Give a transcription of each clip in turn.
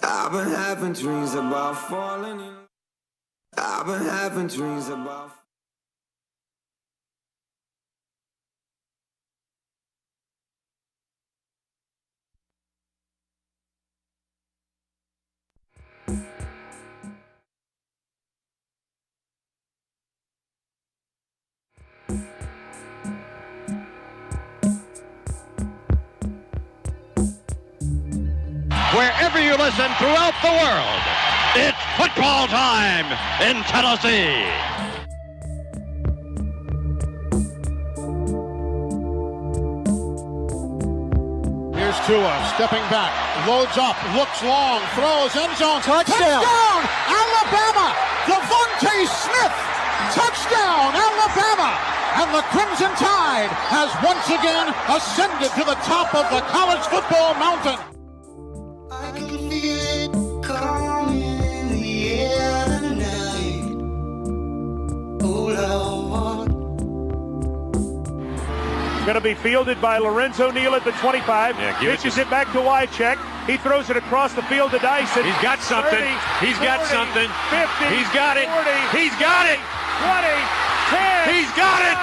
I've been having dreams about falling in. I've been having dreams about. Wherever you listen throughout the world, it's football time in Tennessee. Here's Tua stepping back, loads up, looks long, throws, end zone, touchdown, Alabama! Devontae Smith, touchdown, Alabama! And the Crimson Tide has once again ascended to the top of the college football mountain. I can feel it coming in the air tonight. Oh Lord. Going to be fielded by Lorenzo Neal at the 25. Pitches it back to Wycheck. He throws it across the field to Dyson. He's got something. 30, He's got 40, something. 50. He's got it. 40. He's got it. 20. 10. He's got it.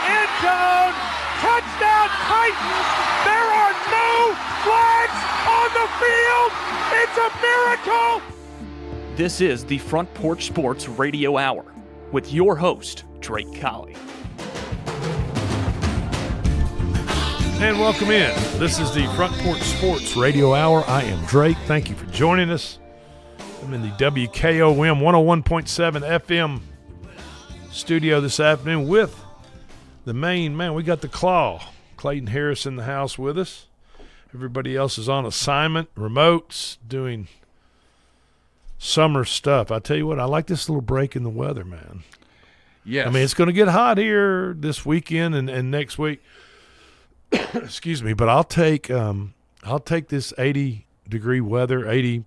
End zone. Touchdown Titans. There are no flags on the field. It's a miracle. This is the Front Porch Sports Radio Hour with your host, Drake Colley. And welcome in. This is the Front Porch Sports Radio Hour. I am Drake. Thank you for joining us. I'm in the WKOM 101.7 FM studio this afternoon with the main man. We got the Claw, Clayton Harris, in the house with us. Everybody else is on assignment, remotes, doing summer stuff. I tell you what, I like this little break in the weather, man. Yes. I mean, it's going to get hot here this weekend and next week. Excuse me, but I'll take this 80-degree weather, 80,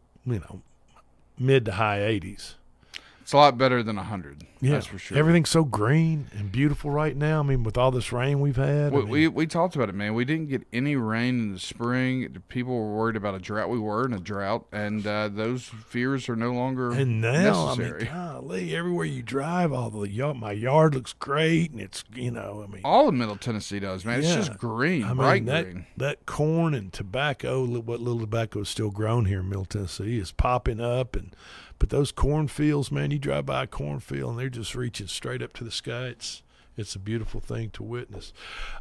mid to high 80s. It's a lot better than 100. Yeah, that's for sure. Everything's so green and beautiful right now. I mean, with all this rain we've had. We talked about it, man. We didn't get any rain in the spring. People were worried about a drought. We were in a drought, and those fears are no longer necessary. I mean, golly, everywhere you drive, my yard looks great, and it's, all of Middle Tennessee does, man. Yeah. It's just green, bright green. That corn and tobacco, what little tobacco is still grown here in Middle Tennessee, is popping up, but those cornfields, man, you drive by a cornfield and they're just reaching straight up to the sky. It's a beautiful thing to witness.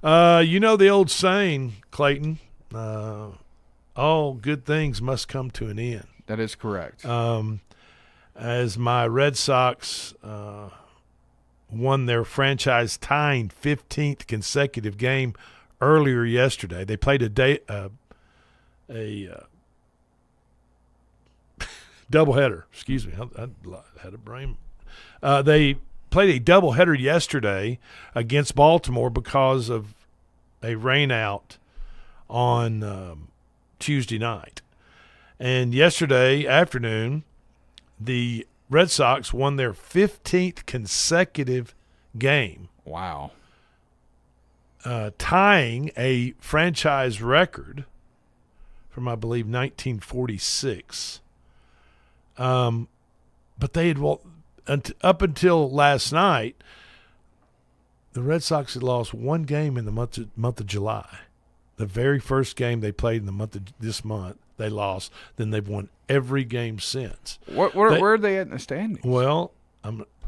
The old saying, Clayton, all good things must come to an end. That is correct. As my Red Sox won their franchise-tying 15th consecutive game earlier yesterday, they played a doubleheader. Excuse me, I had a brain. They played a doubleheader yesterday against Baltimore because of a rainout on Tuesday night. And yesterday afternoon, the Red Sox won their 15th consecutive game. Wow. Tying a franchise record from, I believe, 1946. But they had up until last night, the Red Sox had lost one game in the month of July. The very first game they played in this month, they lost. Then they've won every game since. Where are they at in the standings? Well,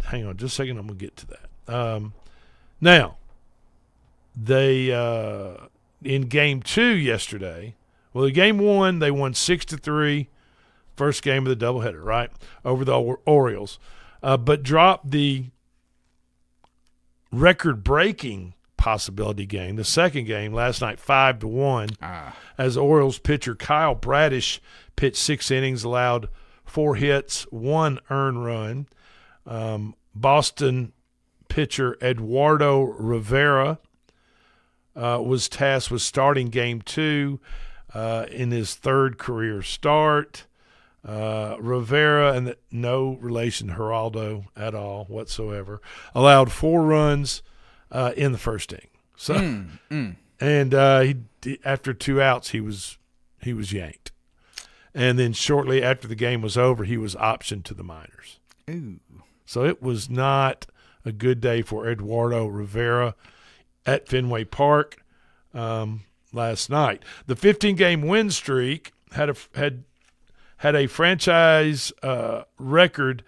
hang on just a second. I'm going to get to that. Now, they in game 2 yesterday. Well, in game 1 they won 6-3. First game of the doubleheader, right, over the Orioles, but dropped the record-breaking possibility game, the second game last night, 5-1, as Orioles pitcher Kyle Bradish pitched 6 innings, allowed 4 hits, 1 earned run. Boston pitcher Eduardo Rivera was tasked with starting game 2 in his 3rd career start. Rivera, and no relation to Geraldo at all whatsoever, allowed 4 runs in the first inning. So, and he after 2 outs, he was yanked. And then shortly after the game was over, he was optioned to the minors. Ooh. So it was not a good day for Eduardo Rivera at Fenway Park last night. The 15-game win streak had a franchise record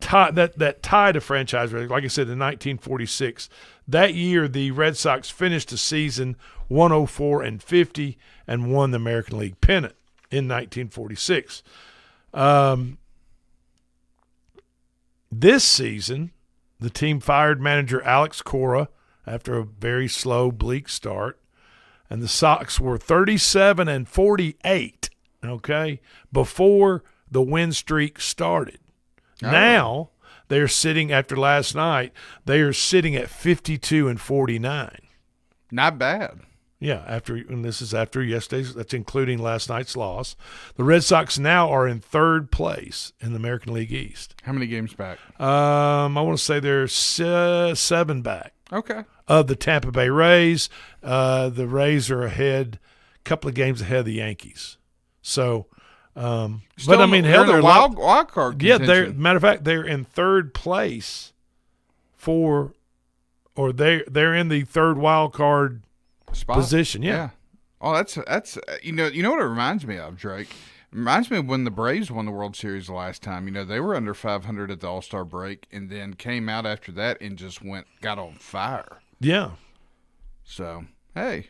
that tied a franchise record. Like I said, in 1946. That year, the Red Sox finished the season 104-50 and won the American League pennant in 1946. This season, the team fired manager Alex Cora after a very slow, bleak start, and the Sox were 37-48, okay, before the win streak started. Oh. Now they're sitting, after last night, they are sitting at 52-49. Not bad. Yeah, and this is after yesterday's, that's including last night's loss. The Red Sox now are in third place in the American League East. How many games back? I want to say they're 7 back. Okay. Of the Tampa Bay Rays. The Rays are a couple of games ahead of the Yankees. So, but I mean, hell, they're wild card contention. Yeah, matter of fact, they're in third place they're in the third wild card spot position. Yeah. Oh, that's you know what it reminds me of, Drake. It reminds me of when the Braves won the World Series the last time. You know, they were under 500 at the All-Star break, and then came out after that and just got on fire. Yeah. So hey,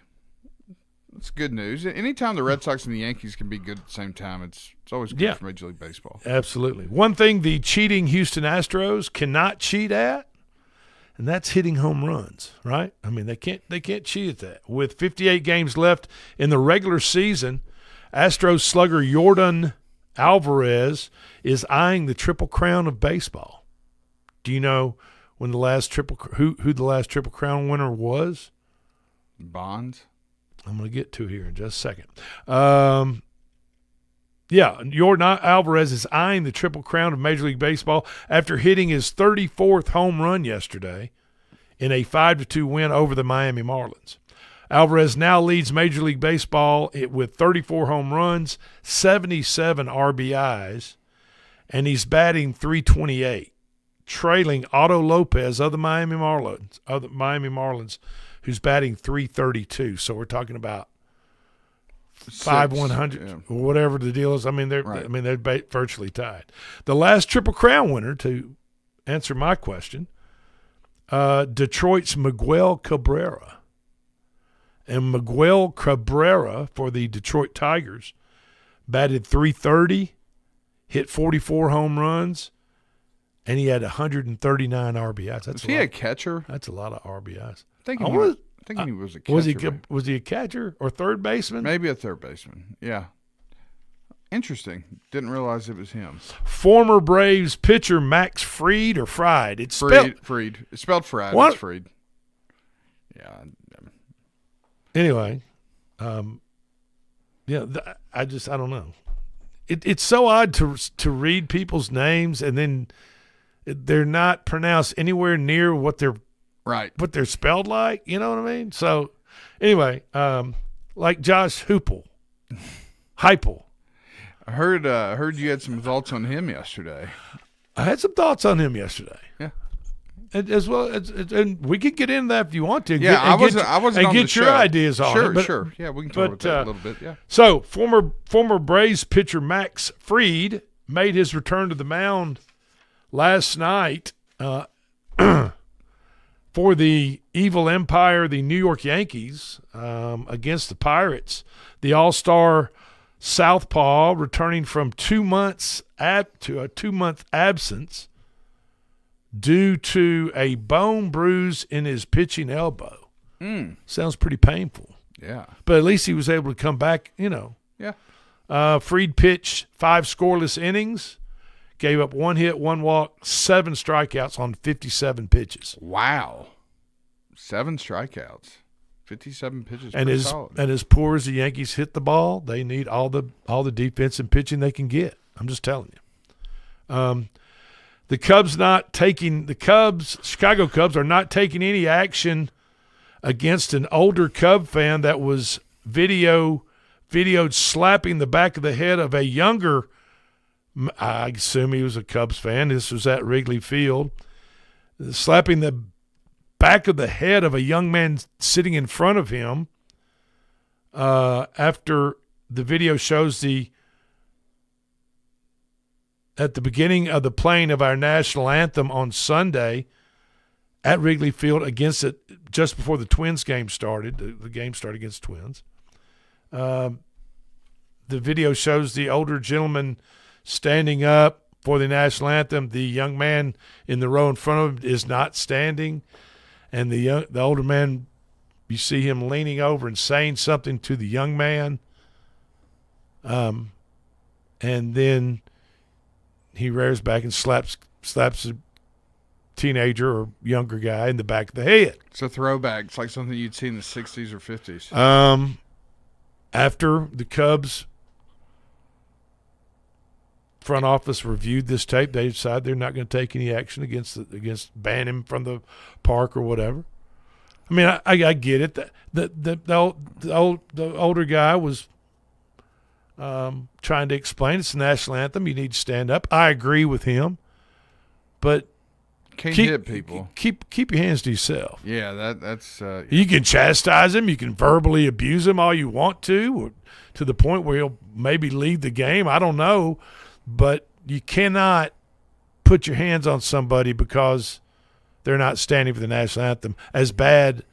it's good news. Anytime the Red Sox and the Yankees can be good at the same time, it's always good for Major League Baseball. Absolutely. One thing the cheating Houston Astros cannot cheat at, and that's hitting home runs, right? I mean, they can't cheat at that. With 58 games left in the regular season, Astros slugger Yordan Alvarez is eyeing the Triple Crown of baseball. Do you know when the last who the last Triple Crown winner was? Bonds. I'm going to get to here in just a second. Yordan Alvarez is eyeing the Triple Crown of Major League Baseball after hitting his 34th home run yesterday in a 5-2 win over the Miami Marlins. Alvarez now leads Major League Baseball with 34 home runs, 77 RBIs, and he's batting .328, trailing Otto Lopez of the Miami Marlins, who's batting .332. So we're talking about 5/100 or whatever the deal is. I mean, they're virtually tied. The last Triple Crown winner, to answer my question, Detroit's Miguel Cabrera. And Miguel Cabrera for the Detroit Tigers batted .330, hit 44 home runs, and he had 139 RBIs. Was he a catcher? That's a lot of RBIs. Thinking he was a catcher. Was he a catcher or third baseman? Maybe a third baseman. Yeah. Interesting. Didn't realize it was him. Former Braves pitcher Max Fried or Fried. It's Fried. It's spelled Fried. What? It's Fried. Yeah. Anyway, I don't know. It's so odd to read people's names and then they're not pronounced anywhere near what they're spelled like. You know what I mean? So anyway, like Josh Heupel. I heard you had some thoughts on him yesterday. I had some thoughts on him yesterday. Yeah. As well, and we could get into that if you want to. Yeah, I wasn't on get the your show. Ideas on it. Sure. Yeah, we can talk about that a little bit. Yeah. So, former Braves pitcher Max Fried made his return to the mound last night for the evil empire, the New York Yankees, against the Pirates. The All-Star southpaw returning from 2 months to a 2-month absence due to a bone bruise in his pitching elbow. Sounds pretty painful. Yeah. But at least he was able to come back, Yeah. Fried pitched 5 scoreless innings, gave up 1 hit, 1 walk, 7 strikeouts on 57 pitches. Wow. 7 strikeouts. 57 pitches. And solid. as poor as the Yankees hit the ball, they need all the defense and pitching they can get. I'm just telling you. The Chicago Cubs are not taking any action against an older Cub fan that was videoing videoed slapping the back of the head of a younger, I assume he was a Cubs fan. This was at Wrigley Field. Slapping the back of the head of a young man sitting in front of him after the video shows at the beginning of the playing of our national anthem on Sunday at Wrigley Field against it just before the Twins game started. The game started against the Twins. The video shows the older gentleman standing up for the national anthem. The young man in the row in front of him is not standing, and the older man, you see him leaning over and saying something to the young man, and then he rears back and slaps a teenager or younger guy in the back of the head. It's a throwback. It's like something you'd see in the 60s or 50s. After the Cubs front office reviewed this tape, they decided they're not going to take any action against ban him from the park or whatever. I mean, I get it. The older guy was trying to explain it's the national anthem. You need to stand up. I agree with him, but can't hit people. Keep your hands to yourself. Yeah, that's. You can chastise him. You can verbally abuse him all you want to the point where he'll maybe leave the game. I don't know, but you cannot put your hands on somebody because they're not standing for the national anthem. As bad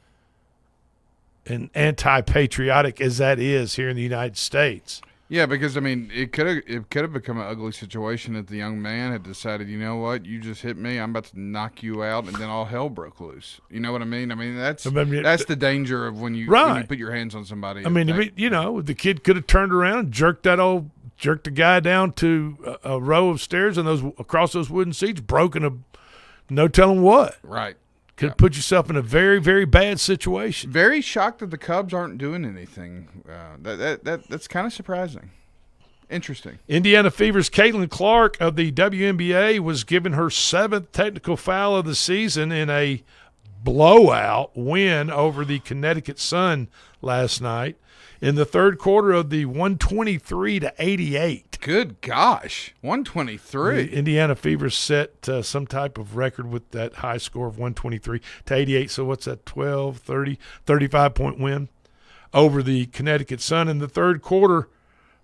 and anti-patriotic as that is here in the United States. Yeah, because I mean, it could have become an ugly situation if the young man had decided, you know what, you just hit me, I'm about to knock you out, and then all hell broke loose. You know what I mean? I mean that's the danger of when you put your hands on somebody. I mean, the kid could have turned around and jerked the guy down to a row of stairs and across those wooden seats, broken no telling what. Right. Could put yourself in a very, very bad situation. Very shocked that the Cubs aren't doing anything. That's kind of surprising. Interesting. Indiana Fever's Caitlin Clark of the WNBA was given her 7th technical foul of the season in a blowout win over the Connecticut Sun last night in the third quarter of the 123-88. Good gosh, 123. The Indiana Fever set some type of record with that high score of 123-88. So what's that, 12, 30, 35-point win over the Connecticut Sun in the third quarter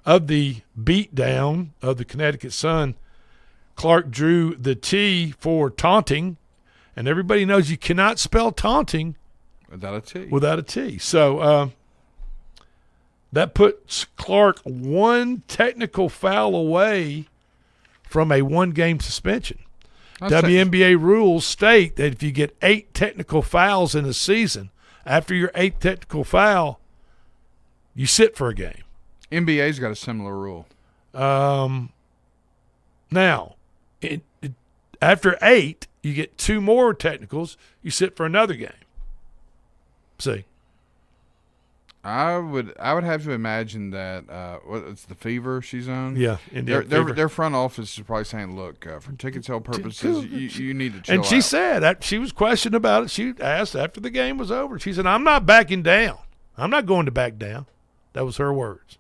of the beatdown of the Connecticut Sun. Clark drew the T for taunting, and everybody knows you cannot spell taunting without a T. So that puts Clark one technical foul away from a one-game suspension. WNBA rules state that if you get 8 technical fouls in a season, after your 8th technical foul, you sit for a game. NBA's got a similar rule. Now, after 8, you get 2 more technicals, you sit for another game. See? I would have to imagine that it's the Fever she's on. Yeah, their front office is probably saying, "Look, for ticket sale purposes, you need to chill out." And she out. said that she was questioned about it. She asked after the game was over. She said, "I'm not backing down. I'm not going to back down." That was her words.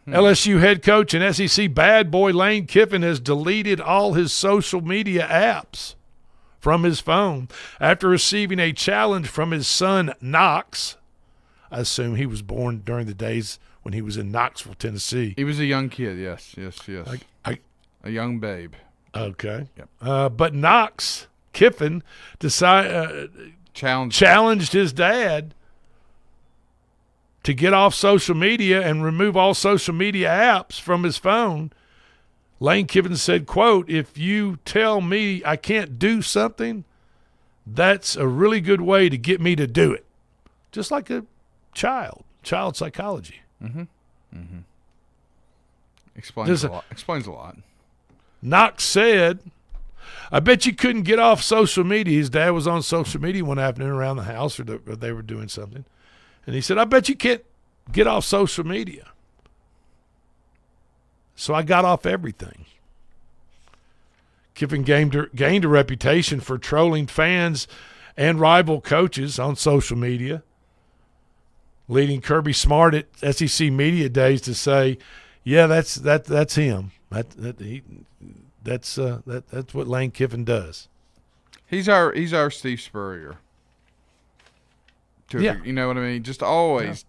LSU head coach and SEC bad boy Lane Kiffin has deleted all his social media apps from his phone after receiving a challenge from his son Knox. I assume he was born during the days when he was in Knoxville, Tennessee. He was a young kid, yes. A young babe. Okay. Yep. But Kiffin challenged his dad to get off social media and remove all social media apps from his phone. Lane Kiffin said, quote, "If you tell me I can't do something, that's a really good way to get me to do it." Just like a child psychology. Mm-hmm. Mm-hmm. Explains a lot. Knox said, "I bet you couldn't get off social media." His dad was on social media one afternoon around the house or they were doing something. And he said, "I bet you can't get off social media." So I got off everything. Kiffin gained a reputation for trolling fans and rival coaches on social media. leading Kirby Smart at SEC Media Days to say, yeah, that's him. That's what Lane Kiffin does. He's our Steve Spurrier. Yeah. You know what I mean? Just always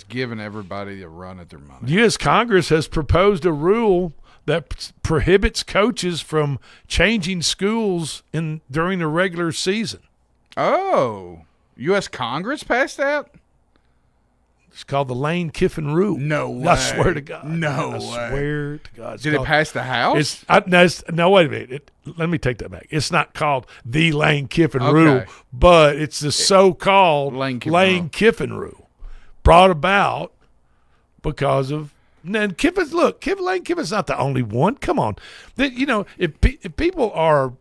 giving everybody a run at their money. U.S. Congress has proposed a rule that prohibits coaches from changing schools during the regular season. Oh, U.S. Congress passed that? It's called the Lane Kiffin Rule. No way. I swear to God. No way. I swear to God. Did it pass the House? No, wait a minute. Let me take that back. It's not called the Lane Kiffin Okay. Rule, but it's the so-called Lane Lane Kiffin Rule, brought about because of and Kiffin's. Look, Lane Kiffin's not the only one. Come on, if people are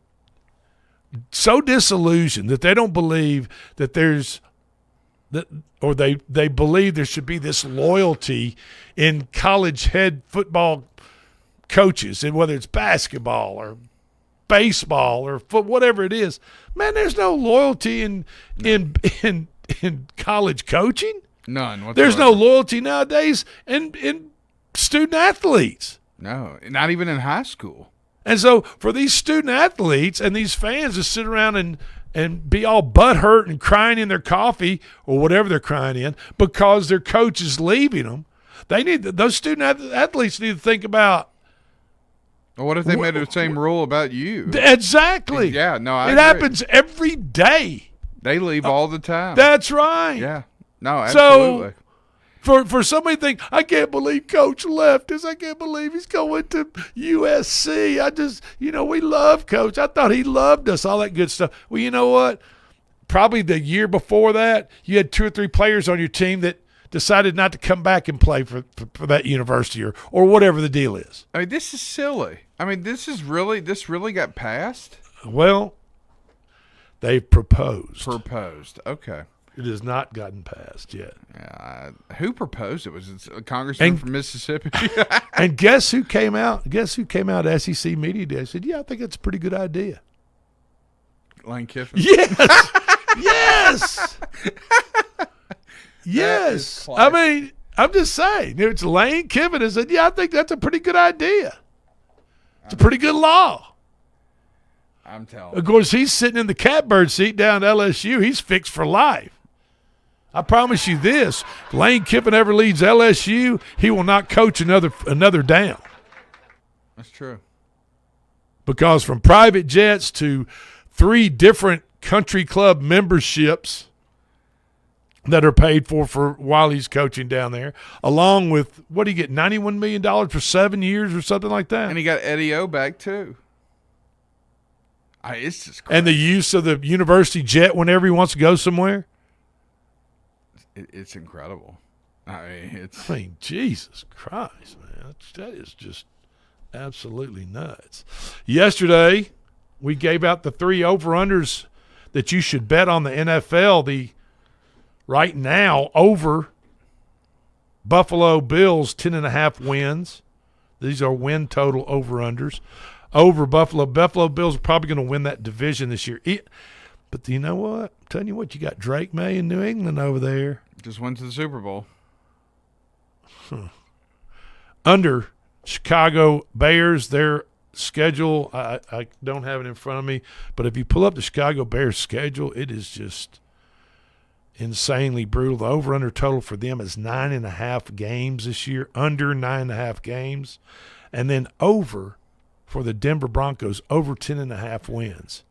so disillusioned that they don't believe that there's or they believe there should be this loyalty in college head football coaches, and whether it's basketball or baseball or whatever it is, man, there's no loyalty in college coaching. None whatsoever. There's no loyalty nowadays in student athletes. No, not even in high school. And so for these student athletes and these fans to sit around and be all butthurt and crying in their coffee or whatever they're crying in because their coach is leaving them, those student athletes need to think about. Well, what if they made the same rule about you? Exactly. Yeah, no, I it agree. happens every day. They leave all the time. That's right. Yeah. No, absolutely. For somebody to think, I can't believe Coach left us. I can't believe he's going to USC. I just, we love Coach. I thought he loved us, all that good stuff. Well, you know what? Probably the year before that, you had 2 or 3 players on your team that decided not to come back and play for that university or whatever the deal is. I mean, this is silly. I mean, this really got passed? Well, they've proposed. Okay. It has not gotten passed yet. Who proposed it? Was it a congressman from Mississippi? And guess who came out? At SEC Media Day and said, yeah, I think it's a pretty good idea. Lane Kiffin? Yes. Yes. Yes. I mean, I'm just saying. It's Lane Kiffin and said, yeah, I think that's a pretty good idea. It's a pretty good law. I'm telling Of course, he's sitting in the catbird seat down at LSU. He's fixed for life. I promise you this: if Lane Kiffin ever leads LSU, he will not coach another down. That's true. Because from private jets to 3 different country club memberships that are paid for while he's coaching down there, along with, what do you get, $91 million for 7 years or something like that? And he got Eddie O back too. It's just crazy. And the use of the university jet whenever he wants to go somewhere. It's incredible. I mean, Jesus Christ, man. That is just absolutely nuts. Yesterday, we gave out the 3 over-unders that you should bet on the NFL. Right now, over Buffalo Bills, 10.5 wins. These are win total over-unders. Over Buffalo. Buffalo Bills are probably going to win that division this year. But you know what? I'm telling you what, you got Drake May in New England over there. Just went to the Super Bowl. Under Chicago Bears, their schedule, I don't have it in front of me, but if you pull up the Chicago Bears schedule, it is just insanely brutal. The over-under total for them is 9.5 games this year, under 9.5 games. And then over for the Denver Broncos, over 10.5 wins.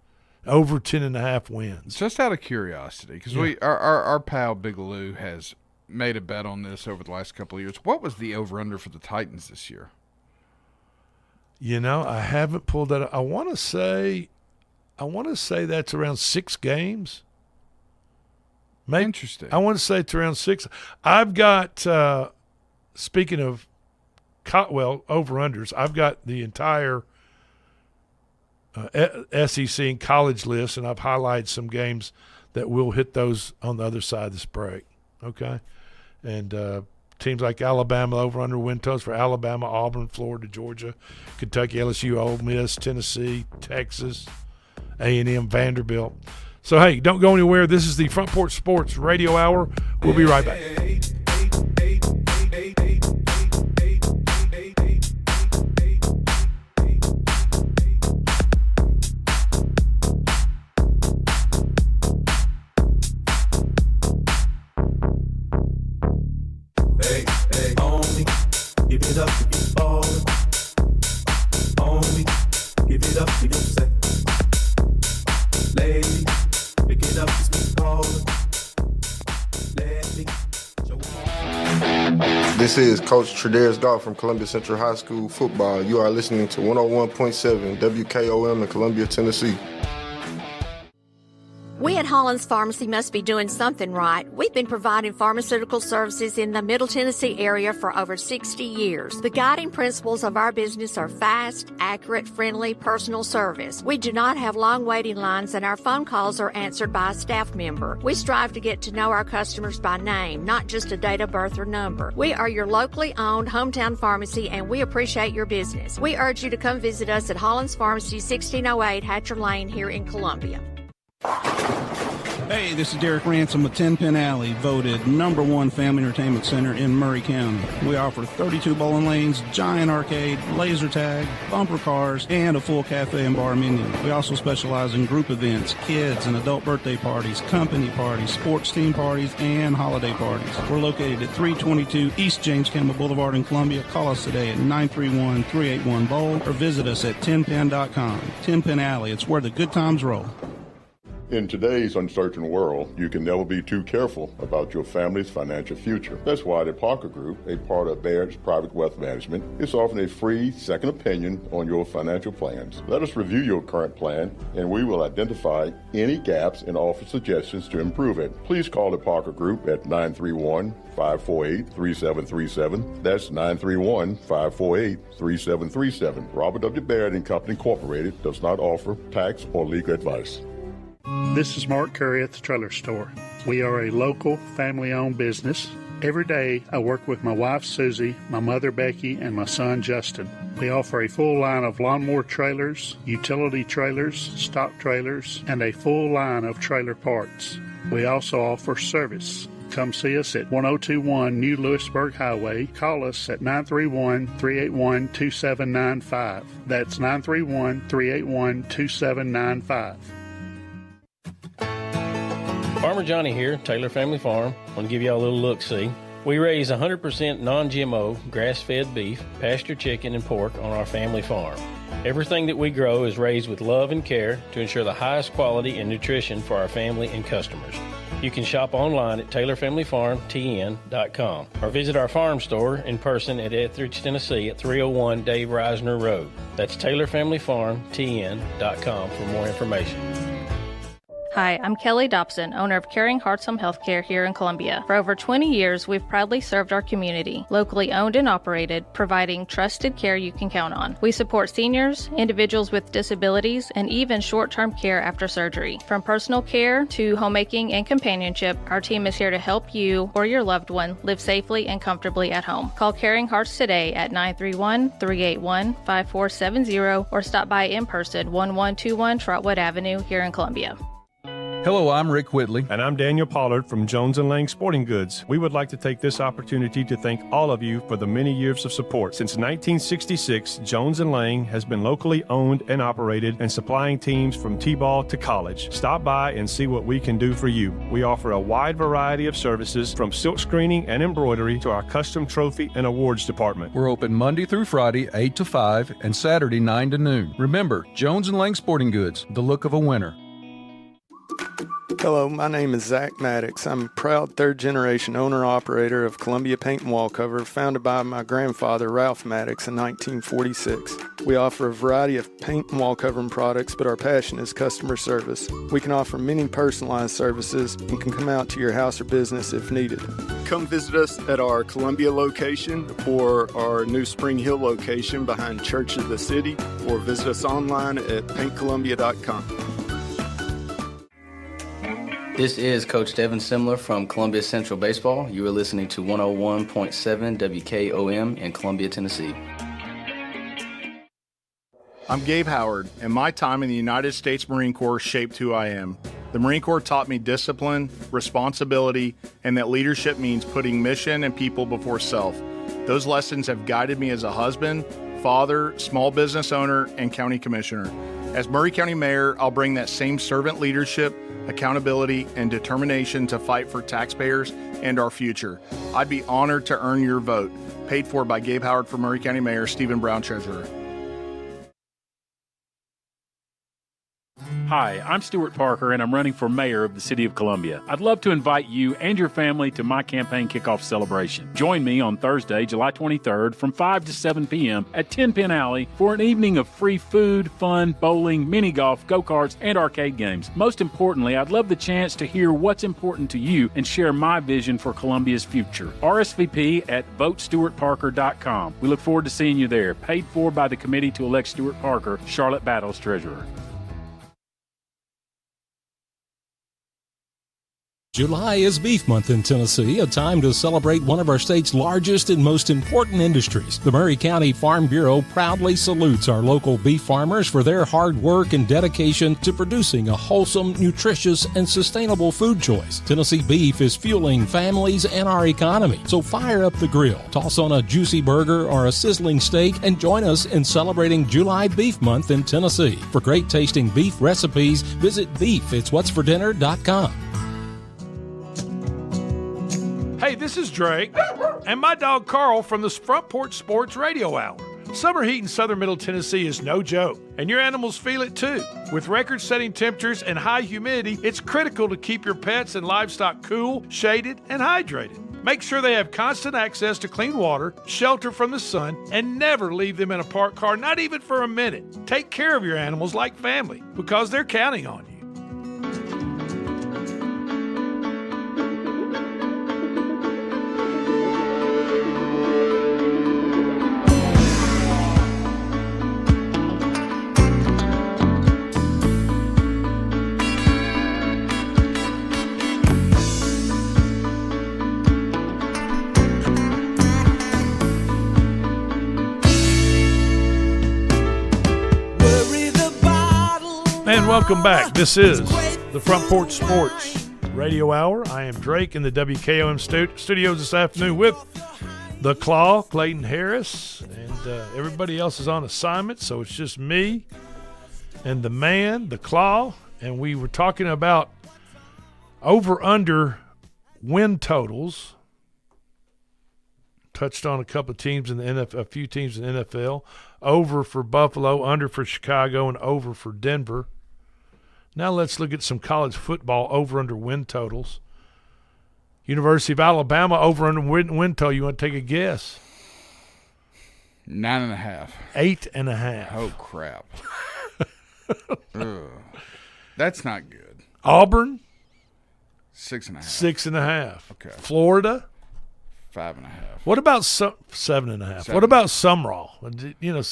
Over 10.5 wins. Just out of curiosity, because our pal Big Lou has made a bet on this over the last couple of years. What was the over/under for the Titans this year? I haven't pulled that up. I want to say that's around 6 games. Maybe. Interesting. I want to say it's around 6. I've got, speaking of, over-unders, I've got the entire SEC and college list, and I've highlighted some games that will hit those on the other side of this break. Okay? And teams like Alabama, over-under win totals for Alabama, Auburn, Florida, Georgia, Kentucky, LSU, Ole Miss, Tennessee, Texas, A&M, Vanderbilt. So, hey, don't go anywhere. This is the Front Porch Sports Radio Hour. We'll be right back. Give it up if you fall. Homie, give it up to yourself. Lady, pick it up, it's me calling. Let me show you. This is Coach Tredaris Goff from Columbia Central High School football. You are listening to 101.7 WKOM in Columbia, Tennessee. We at Hollins Pharmacy must be doing something right. We've been providing pharmaceutical services in the Middle Tennessee area for over 60 years. The guiding principles of our business are fast, accurate, friendly, personal service. We do not have long waiting lines, and our phone calls are answered by a staff member. We strive to get to know our customers by name, not just a date of birth or number. We are your locally owned hometown pharmacy, and we appreciate your business. We urge you to come visit us at Hollins Pharmacy, 1608 Hatcher Lane here in Columbia. Hey, this is Derek Ransom with 10 Pin Alley, voted #1 family entertainment center in Murray County. We offer 32 bowling lanes, giant arcade, laser tag, bumper cars, and a full cafe and bar menu. We also specialize in group events, kids and adult birthday parties, company parties, sports team parties, and holiday parties. We're located at 322 East James Campbell Boulevard in Columbia. Call us today at 931-381-BOWL or visit us at 10pin.com. 10 Pin Alley, it's where the good times roll. In today's uncertain world, you can never be too careful about your family's financial future. That's why the Parker Group, a part of Baird's Private Wealth Management, is offering a free second opinion on your financial plans. Let us review your current plan, and we will identify any gaps and offer suggestions to improve it. Please call the Parker Group at 931-548-3737. That's 931-548-3737. Robert W. Baird & Company Incorporated does not offer tax or legal advice. This is Mark Curry at the Trailer Store. We are a local, family-owned business. Every day, I work with my wife, Susie, my mother, Becky, and my son, Justin. We offer a full line of lawnmower trailers, utility trailers, stock trailers, and a full line of trailer parts. We also offer service. Come see us at 1021 New Lewisburg Highway. Call us at 931-381-2795. That's 931-381-2795. Farmer Johnny here, Taylor Family Farm. I want to give y'all a little look-see. We raise 100% non-GMO, grass-fed beef, pasture chicken, and pork on our family farm. Everything that we grow is raised with love and care to ensure the highest quality and nutrition for our family and customers. You can shop online at TaylorFamilyFarmTN.com or visit our farm store in person at Etheridge, Tennessee at 301 Dave Reisner Road. That's TaylorFamilyFarmTN.com for more information. Hi, I'm Kelly Dobson, owner of Caring Hearts Home Healthcare here in Columbia. For over 20 years, we've proudly served our community, locally owned and operated, providing trusted care you can count on. We support seniors, individuals with disabilities, and even short-term care after surgery. From personal care to homemaking and companionship, our team is here to help you or your loved one live safely and comfortably at home. Call Caring Hearts today at 931-381-5470 or stop by in person, 1121 Trotwood Avenue here in Columbia. Hello, I'm Rick Whitley. And I'm Daniel Pollard from Jones & Lang Sporting Goods. We would like to take this opportunity to thank all of you for the many years of support. Since 1966, Jones & Lang has been locally owned and operated and supplying teams from T-ball to college. Stop by and see what we can do for you. We offer a wide variety of services from silk screening and embroidery to our custom trophy and awards department. We're open Monday through Friday, 8 to 5, and Saturday, 9 to noon. Remember, Jones & Lang Sporting Goods, the look of a winner. Hello, my name is Zach Maddox. I'm a proud third-generation owner-operator of Columbia Paint and Wallcover, founded by my grandfather, Ralph Maddox, in 1946. We offer a variety of paint and wallcovering products, but our passion is customer service. We can offer many personalized services and can come out to your house or business if needed. Come visit us at our Columbia location or our new Spring Hill location behind Church of the City, or visit us online at paintcolumbia.com. This is Coach Devin Simler from Columbia Central Baseball. You are listening to 101.7 WKOM in Columbia, Tennessee. I'm Gabe Howard, and my time in the United States Marine Corps shaped who I am. The Marine Corps taught me discipline, responsibility, and that leadership means putting mission and people before self. Those lessons have guided me as a husband, father, small business owner, and county commissioner. As Maury County Mayor, I'll bring that same servant leadership, accountability, and determination to fight for taxpayers and our future. I'd be honored to earn your vote. Paid for by Gabe Howard for Maury County Mayor, Stephen Brown, Treasurer. Hi, I'm Stuart Parker, and I'm running for mayor of the city of Columbia. I'd love to invite you and your family to my campaign kickoff celebration. Join me on Thursday, July 23rd from 5 to 7 p.m. at 10 Penn Alley for an evening of free food, fun, bowling, mini golf, go-karts, and arcade games. Most importantly, I'd love the chance to hear what's important to you and share my vision for Columbia's future. RSVP at votestuartparker.com. We look forward to seeing you there. Paid for by the Committee to Elect Stuart Parker, Charlotte Battles Treasurer. July is Beef Month in Tennessee, a time to celebrate one of our state's largest and most important industries. The Maury County Farm Bureau proudly salutes our local beef farmers for their hard work and dedication to producing a wholesome, nutritious, and sustainable food choice. Tennessee beef is fueling families and our economy. So fire up the grill, toss on a juicy burger or a sizzling steak, and join us in celebrating July Beef Month in Tennessee. For great tasting beef recipes, visit beefitswhatsfordinner.com. Hey, this is Drake and my dog Carl from the Front Porch Sports Radio Hour. Summer heat in southern Middle Tennessee is no joke, and your animals feel it too. With record-setting temperatures and high humidity, it's critical to keep your pets and livestock cool, shaded, and hydrated. Make sure they have constant access to clean water, shelter from the sun, and never leave them in a parked car, not even for a minute. Take care of your animals like family, because they're counting on you. And welcome back. This is the Front Porch Sports Radio Hour. I am Drake in the WKOM studios this afternoon with the Claw, Clayton Harris, and everybody else is on assignment, so it's just me and the man, the Claw, and we were talking about over-under win totals. Touched on a couple of teams in the NFL, a few teams in the NFL. Over for Buffalo, under for Chicago, and over for Denver. Now let's look at some college football over-under win totals. University of Alabama over-under win total. You want to take a guess? 9.5. 8.5. Oh, crap. That's not good. Auburn? 6.5. 6.5. Okay. Florida? 5.5. What about 7.5? What about Sumrall? You know,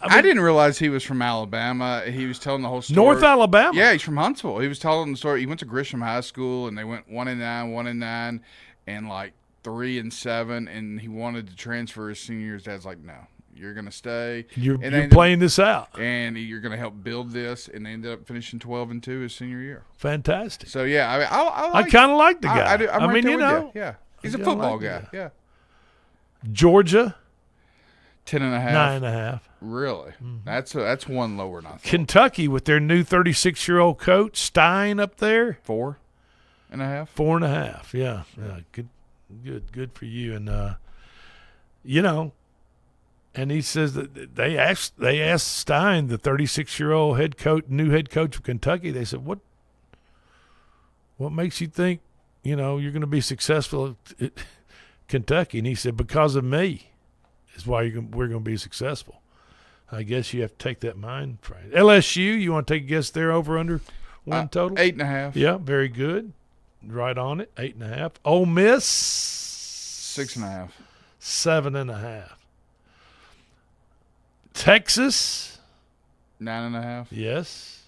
I didn't realize he was from Alabama. He was telling the whole story. North Alabama? Yeah, he's from Huntsville. He was telling the story. He went to Grisham High School, and they went 1-9, 1-9, and like 3-7, and he wanted to transfer his senior year. His dad's like, no, you're going to stay. You're playing this out. And you're going to help build this, and they ended up finishing 12-2 his senior year. Fantastic. So, yeah, I kind of like the guy. I'm right there you with know. you. Yeah. He's a football guy. Yeah. Georgia, 10.5. 9.5. Really? Mm-hmm. That's one lower than I thought. Kentucky with their new 36-year-old coach Stein up there, 4.5. 4.5. Yeah. Good for you. And you know, and he says that they asked Stein, the 36-year-old new head coach of Kentucky. They said, what makes you think, you know, you're going to be successful at Kentucky? And he said, because of me is why we're going to be successful. I guess you have to take that mind frame. LSU, you want to take a guess there over under win total? 8.5. Yeah, very good. Right on it, 8.5. Ole Miss? 6.5. 7.5. Texas? 9.5. Yes.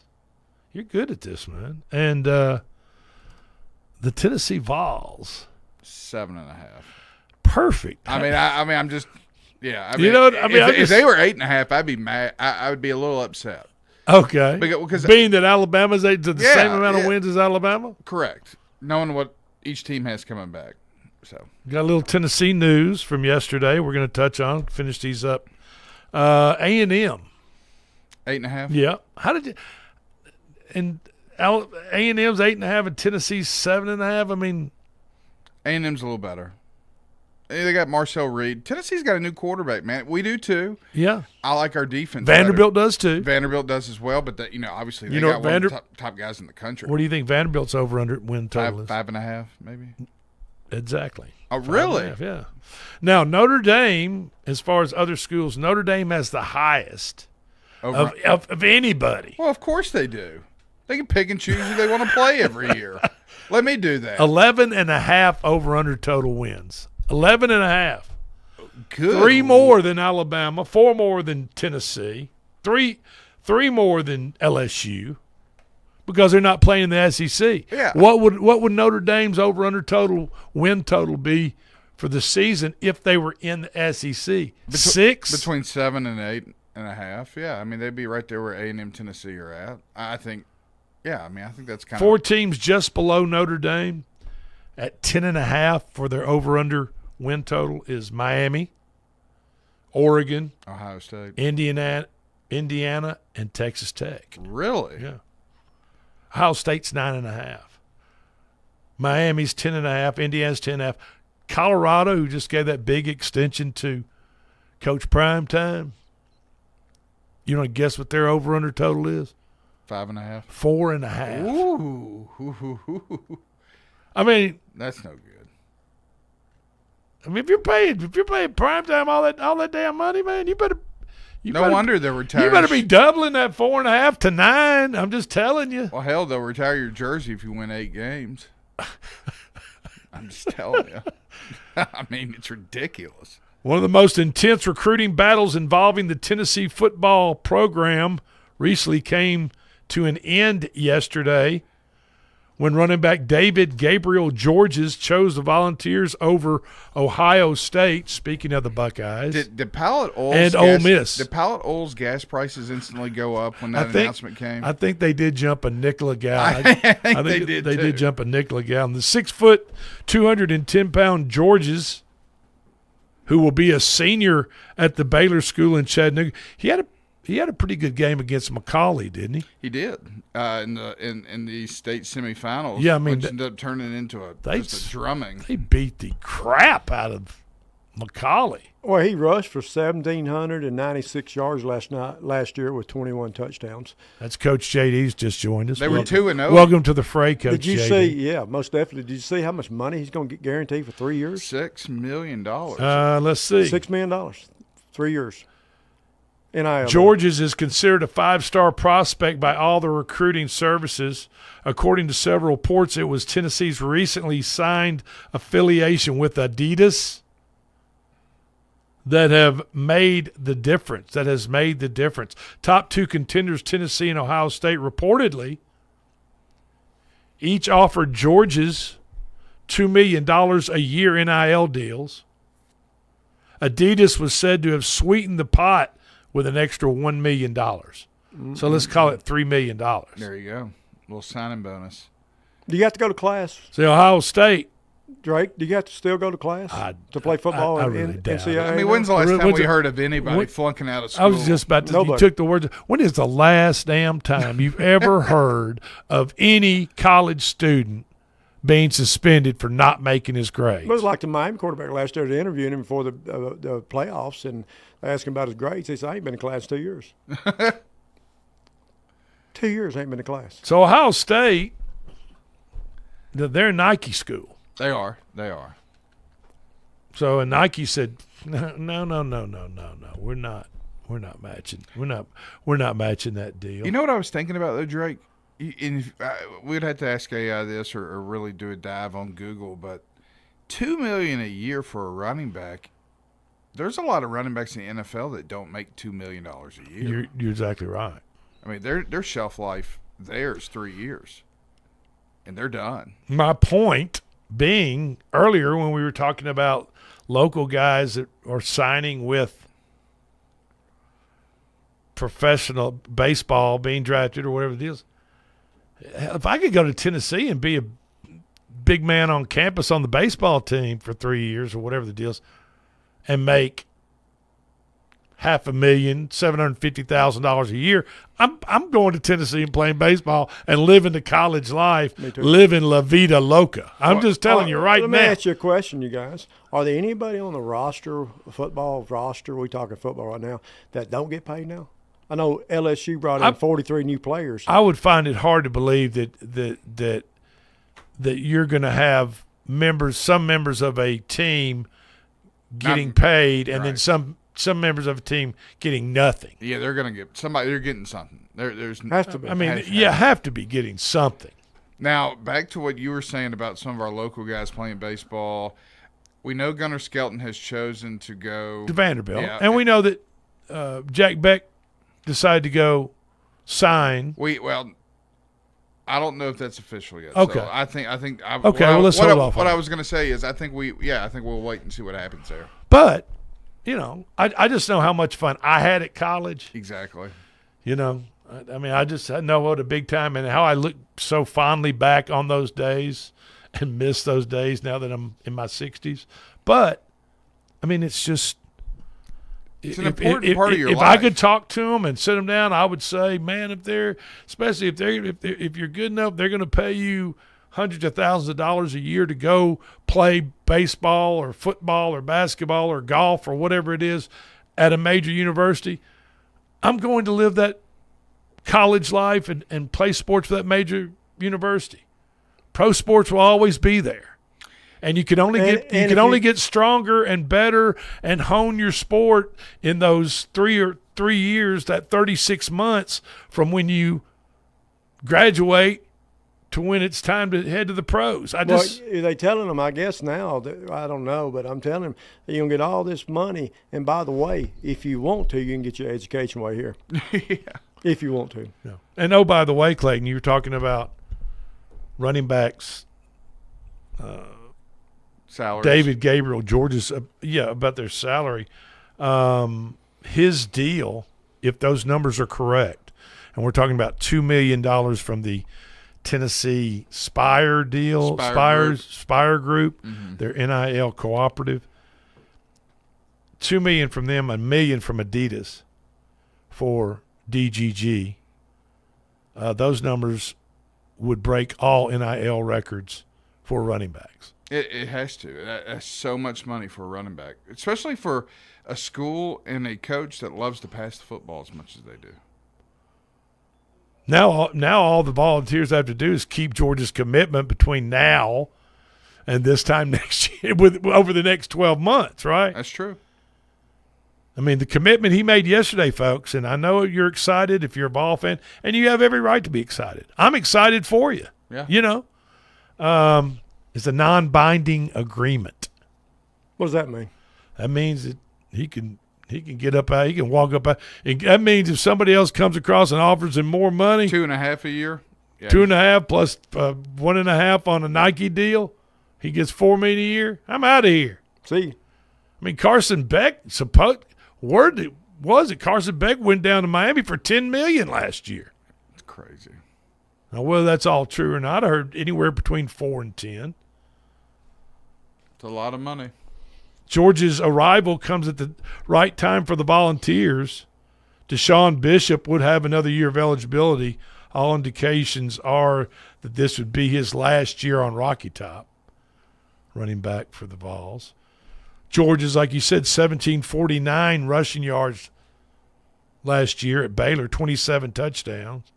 You're good at this, man. And the Tennessee Vols, 7.5. Perfect. I mean, I'm just, yeah. I mean, you know what I mean? If they were 8.5, I'd be mad. I would be a little upset. Okay. Because being that Alabama's the Yeah, same amount of yeah. wins as Alabama? Correct. Knowing what each team has coming back. So Got a little Tennessee news from yesterday we're going to touch on, finish these up. A&M. 8.5. Yeah. How did you – and A&M's 8.5 and Tennessee's 7.5? I mean – A&M's a little better. They got Marcel Reed. Tennessee's got a new quarterback, man. We do too. Yeah. I like our defense. Vanderbilt better. does too. Vanderbilt does as well, but obviously they got one of the top guys in the country. What do you think Vanderbilt's over under win total is? 5.5, maybe. Exactly. Oh, really? 5.5, yeah. Now Notre Dame, as far as other schools, Notre Dame has the highest of anybody. Well, of course they do. They can pick and choose who they want to play every year. Let me do that. 11.5 over under total wins. 11.5. Good. 3 more than Alabama, 4 more than Tennessee, three more than LSU, because they're not playing the SEC. Yeah. What would Notre Dame's over under total win total be for the season if they were in the SEC? 6? Between 7 and 8.5. Yeah, I mean they'd be right there where A&M, Tennessee are at. I think. Yeah, I mean I think that's kind of 4 teams just below Notre Dame at 10.5 for their over under win total is Miami, Oregon, Ohio State, Indiana, and Texas Tech. Really? Yeah. Ohio State's 9.5. Miami's 10.5. Indiana's 10.5. Colorado, who just gave that big extension to Coach Primetime, you want to guess what their over under total is? 5.5. 4.5. Ooh. I mean, that's no good. I mean, if you're paying Primetime all that damn money, man, you better. No wonder they're retiring. You better be doubling that 4.5 to 9. I'm just telling you. Well, hell, they'll retire your jersey if you win 8 games. I'm just telling you. I mean, it's ridiculous. One of the most intense recruiting battles involving the Tennessee football program recently came to an end yesterday when running back David Gabriel Georges chose the Volunteers over Ohio State, speaking of the Buckeyes, Did Pilot Oil's and Ole Miss. Did Pilot Oil's gas prices instantly go up when that announcement came? I think they did jump a nickel a gallon. I think they did They too. did jump a nickel a gallon. The 6-foot, 210-pound Georges, who will be a senior at the Baylor School in Chattanooga, he had a pretty good game against Macaulay, didn't he? He did in the state semifinals. Yeah, I mean, which ended up turning into just a drumming. They beat the crap out of Macaulay. Well, he rushed for 1,796 yards last year with 21 touchdowns. That's Coach JD's just joined us. They were 2-0. Welcome to the fray, Coach Did you JD. see? Yeah, most definitely. Did you see how much money he's going to get guaranteed for 3 years? $6 million. Let's see. $6 million, 3 years. NIL. Georges is considered a 5-star prospect by all the recruiting services. According to several reports, it was Tennessee's recently signed affiliation with Adidas that has made the difference. Top 2 contenders, Tennessee and Ohio State, reportedly each offered Georges $2 million a year NIL deals. Adidas was said to have sweetened the pot with an extra $1 million. So let's call it $3 million. There you go. A little signing bonus. Do you have to go to class? See, Ohio State. Drake, do you have to still go to class to play football I in really doubt NCAA? it. I mean, when's the last time we heard of anybody flunking out of school? I was just about to. You took the words. When is the last damn time you've ever heard of any college student being suspended for not making his grades? It was like the Miami quarterback last year. They interviewed him before the playoffs, and they asked him about his grades. He said, "I ain't been in class 2 years." 2 years ain't been in class. So Ohio State, they're a Nike school. They are. So and Nike said, no. We're not matching. We're not matching that deal. You know what I was thinking about though, Drake? We'd have to ask AI this or really do a dive on Google, but $2 million a year for a running back. There's a lot of running backs in the NFL that don't make $2 million a year. You're exactly right. I mean, their shelf life there is 3 years, and they're done. My point being, earlier when we were talking about local guys that are signing with professional baseball, being drafted or whatever the deal is. If I could go to Tennessee and be a big man on campus on the baseball team for 3 years or whatever the deal is and make $500,000, $750,000 a year, I'm going to Tennessee and playing baseball and living the college life, living la vida loca. I'm just telling you right now. Let me ask you a question, you guys. Are there anybody on the roster, football roster, we talking football right now, that don't get paid now? I know LSU brought in 43 new players. I would find it hard to believe that you're going to have some members of a team getting paid, and then some members of a team getting nothing. Yeah, they're going to get somebody. They're getting something. There's have to be. I mean, have to be getting something. Now, back to what you were saying about some of our local guys playing baseball. We know Gunnar Skelton has chosen to go to Vanderbilt, and we know that Jack Beck decided to go sign. I don't know if that's official yet. Okay. So I think. Okay. Let's hold off. What I was going to say is, I think we'll wait and see what happens there. But, I just know how much fun I had at college. Exactly. I mean, I know what a big time and how I look so fondly back on those days and miss those days now that I'm in my 60s. But, I mean, it's just. It's an important part of your life. If I could talk to them and sit them down, I would say, man, especially if you're good enough, they're going to pay you hundreds of thousands of dollars a year to go play baseball or football or basketball or golf or whatever it is at a major university. I'm going to live that college life and play sports for that major university. Pro sports will always be there. And you can only get stronger and better and hone your sport in those 3 years, that 36 months from when you graduate to when it's time to head to the pros. Are they telling them, I guess now, I don't know, but I'm telling them you're going to get all this money. And by the way, if you want to, you can get your education way here. Yeah. If you want to. Yeah. And oh, by the way, Clayton, you were talking about running backs. Salaries. David Gabriel, Georgia's, about their salary. His deal, if those numbers are correct, and we're talking about $2 million from the Tennessee Spire deal, Spire Group, their NIL cooperative. $2 million from them, $1 million from Adidas for DGG. Those numbers would break all NIL records for running backs. It has to. That's so much money for a running back, especially for a school and a coach that loves to pass the football as much as they do. Now all the Volunteers have to do is keep Georgia's commitment between now and this time next year, over the next 12 months, right? That's true. I mean, the commitment he made yesterday, folks, and I know you're excited if you're a ball fan, and you have every right to be excited. I'm excited for you. Yeah. It's a non-binding agreement. What does that mean? That means that he can get up out. He can walk up out. That means if somebody else comes across and offers him more money, 2.5 a year, 2.5 plus 1.5 on a Nike deal, he gets $4 million a year. I'm out of here. See, I mean, Carson Beck. Carson Beck went down to Miami for $10 million last year. It's crazy. Now, whether that's all true or not, I heard anywhere between 4 and 10. It's a lot of money. Georgia's arrival comes at the right time for the Volunteers. Deshaun Bishop would have another year of eligibility. All indications are that this would be his last year on Rocky Top, running back for the Vols. Georgia's, like you said, 1,749 rushing yards last year at Baylor, 27 touchdowns.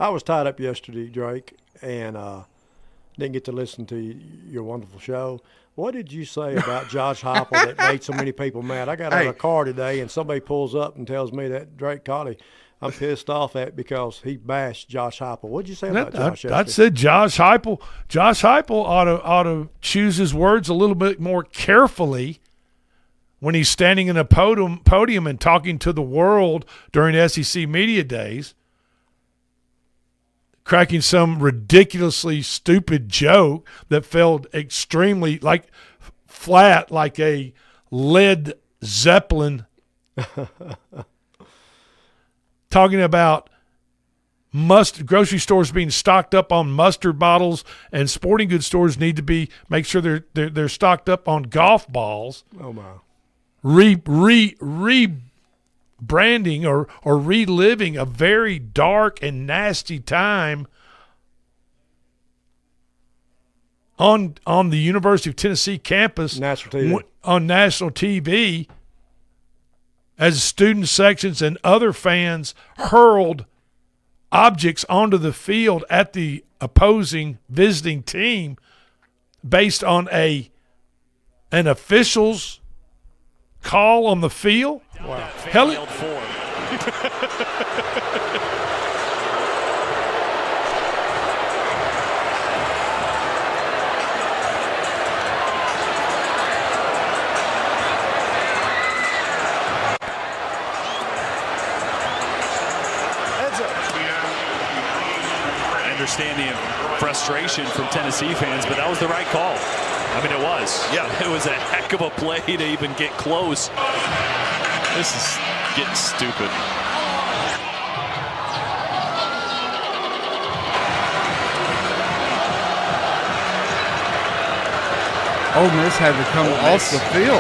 I was tied up yesterday, Drake, and didn't get to listen to your wonderful show. What did you say about Josh Heupel that made so many people mad? I got out of a car today, and somebody pulls up and tells me that Drake Colley I'm pissed off at because he bashed Josh Heupel. What did you say about Josh yesterday? I said Josh Heupel ought to choose his words a little bit more carefully when he's standing in a podium and talking to the world during SEC Media Days, cracking some ridiculously stupid joke that fell extremely flat like a Led Zeppelin talking about grocery stores being stocked up on mustard bottles, and sporting goods stores need to make sure they're stocked up on golf balls. Oh my! Rebranding or reliving a very dark and nasty time on the University of Tennessee campus on national TV, as student sections and other fans hurled objects onto the field at the opposing visiting team based on an official's call on the field. Wow. Hell, understanding of frustration from Tennessee fans, but that was the right call. I mean, it was. Yeah, it was a heck of a play to even get close. This is getting stupid. Ole Miss had to come off the field.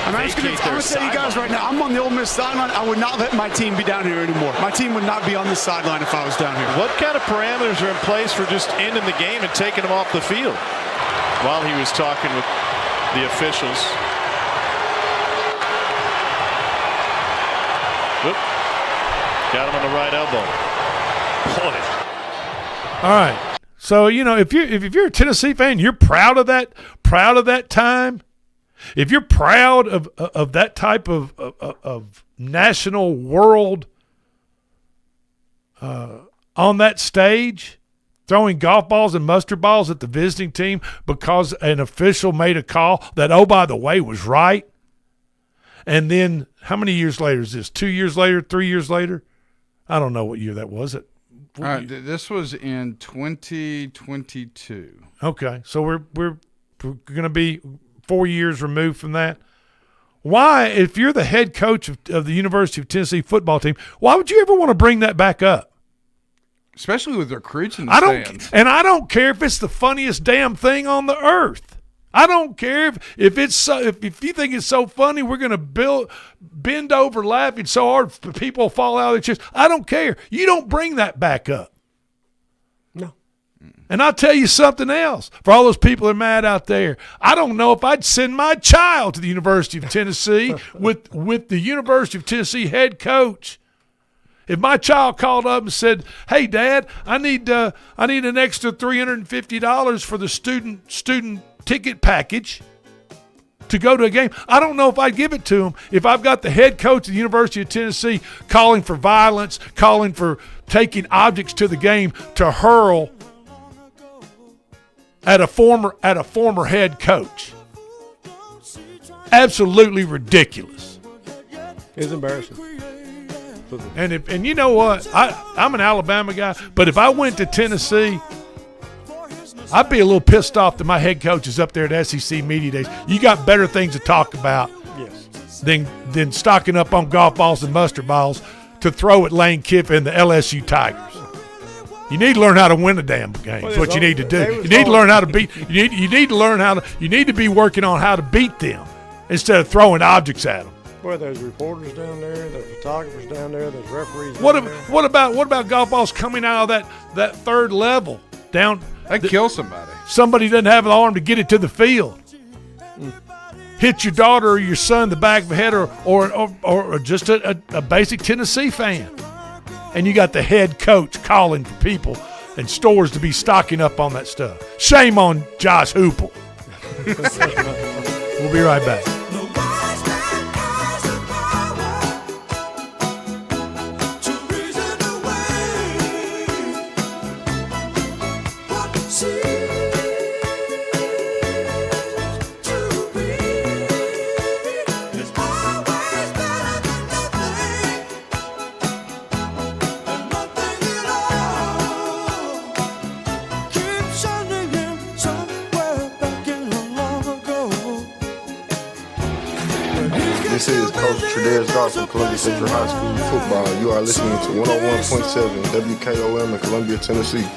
I'm just going to tell you guys right now, I'm on the Ole Miss sideline. I would not let my team be down here anymore. My team would not be on this sideline if I was down here. What kind of parameters are in place for just ending the game and taking him off the field? While he was talking with the officials. Whoop. Got him on the right elbow. Boy. all right. So, if you're a Tennessee fan, you're proud of that time. If you're proud of that type of national world on that stage, throwing golf balls and mustard balls at the visiting team because an official made a call that, oh, by the way, was right. And then how many years later is this? 2 years later, 3 years later? I don't know what year that was. This was in 2022. Okay, so we're going to be 4 years removed from that. Why, if you're the head coach of the University of Tennessee football team, why would you ever want to bring that back up? Especially with recruits in the stands. I don't care if it's the funniest damn thing on the earth. I don't care if it's so, if you think it's so funny, we're going to bend over laughing so hard people fall out of their chairs. I don't care. You don't bring that back up. No. And I'll tell you something else. For all those people that are mad out there, I don't know if I'd send my child to the University of Tennessee with the University of Tennessee head coach. If my child called up and said, "Hey, Dad, I need an extra $350 for the student ticket package to go to a game," I don't know if I'd give it to him if I've got the head coach of the University of Tennessee calling for violence, calling for taking objects to the game to hurl at a former head coach. Absolutely ridiculous. It's embarrassing. And you know what? I'm an Alabama guy, but if I went to Tennessee, I'd be a little pissed off that my head coach is up there at SEC Media Days. You got better things to talk about than stocking up on golf balls and mustard balls to throw at Lane Kiffin and the LSU Tigers. You need to learn how to win a damn game. That's what you need to do. You need to learn how to beat. You need to learn how to. You need to be working on how to beat them instead of throwing objects at them. Boy, there's reporters down there, there's photographers down there, there's referees. What about golf balls coming out of that third level down? They kill somebody. Somebody doesn't have an arm to get it to the field. Hit your daughter or your son in the back of the head, or just a basic Tennessee fan, and you got the head coach calling for people and stores to be stocking up on that stuff. Shame on Josh Hoople. We'll be right back. Coach Tre'Davious Goff from Columbia Central High School football. You are listening to 101.7 WKOM in Columbia, Tennessee.